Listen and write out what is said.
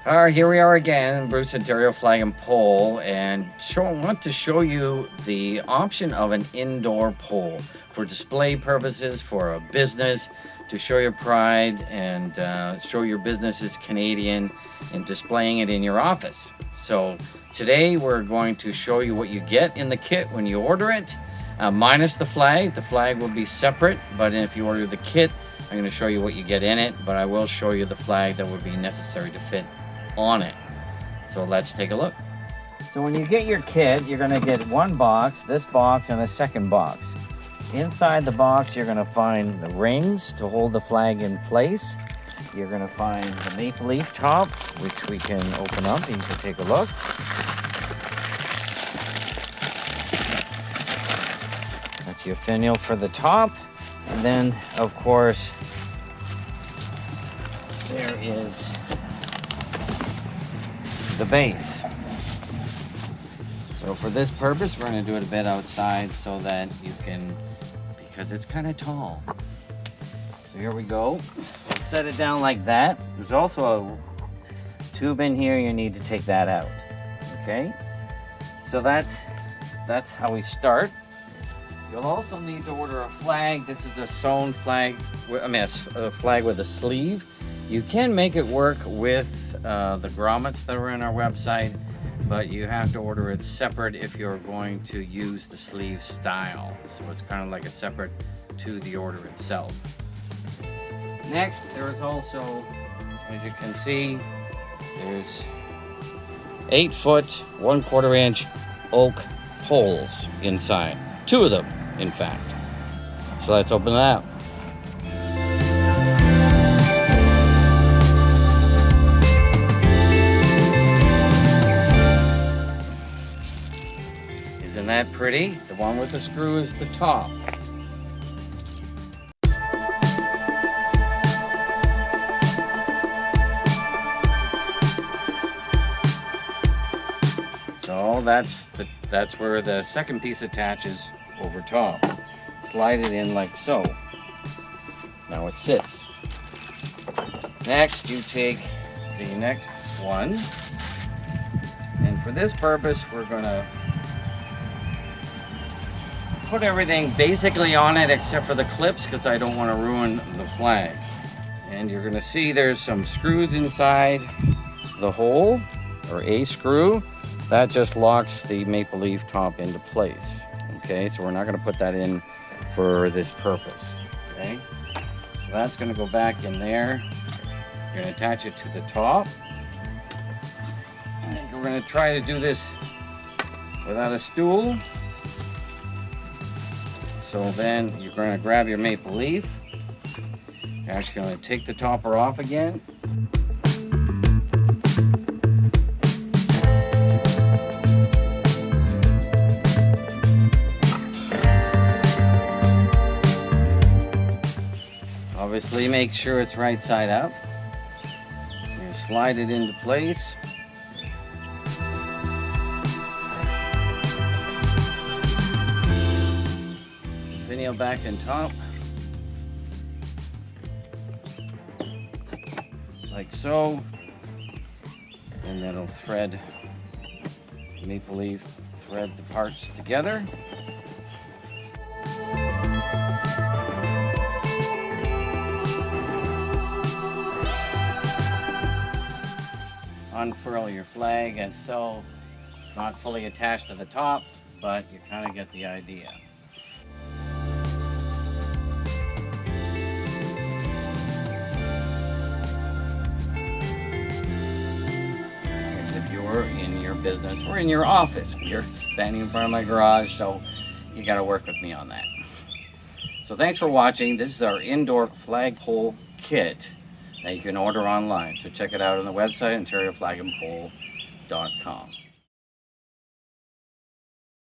All right, here we are again, Bruce Ontario Flag and Pole, and want to show you the option of an indoor pole for display purposes, for a business, to show your pride and show your business is Canadian and displaying it in your office. So today we're going to show you what you get in the kit when you order it, minus the flag. The flag will be separate, but if you order the kit, I'm going to show you what you get in it, but I will show you the flag that would be necessary to fit on it. So let's take a look. So when you get your kit, you're going to get one box, this box, and a second box. Inside the box, you're going to find the rings to hold the flag in place. You're going to find the maple leaf top, which we can open up and you can take a look. That's your finial for the top. And then, of course, there is the base. So for this purpose, we're going to do it a bit outside so that you can, because it's kind of tall. So here we go. Let's set it down like that. There's also a tube in here. You need to take that out. Okay. So that's how we start. You'll also need to order a flag. This is a sewn flag. A flag with a sleeve. You can make it work with the grommets that are in our website, but you have to order it separate if you're going to use the sleeve style. So it's kind of like a separate to the order itself. Next, there is also, as you can see, there's 8-foot, 1/4 inch oak poles inside. 2 of them, in fact. So let's open it up. Isn't that pretty? The one with the screw is the top. So that's where the second piece attaches over top. Slide it in like so. Now it sits. Next, you take the next one, and for this purpose, we're gonna put everything basically on it except for the clips because I don't want to ruin the flag. And you're gonna see there's some screws inside the hole, or a screw. That just locks the maple leaf top into place. Okay, so we're not gonna put that in for this purpose. Okay, so that's gonna go back in there. You're gonna attach it to the top. And we're gonna try to do this without a stool. So then you're going to grab your maple leaf. You're actually going to take the topper off again. Obviously, make sure it's right side up. You slide it into place. Finial back and top, like so, and that'll thread maple leaf, thread the parts together. Unfurl your flag as so, not fully attached to the top, but you kind of get the idea. In your business or in your office. You're standing in front of my garage, so you got to work with me on that. So thanks for watching. This is our indoor flagpole kit that you can order online. So check it out on the website, OntarioFlagandPole.com.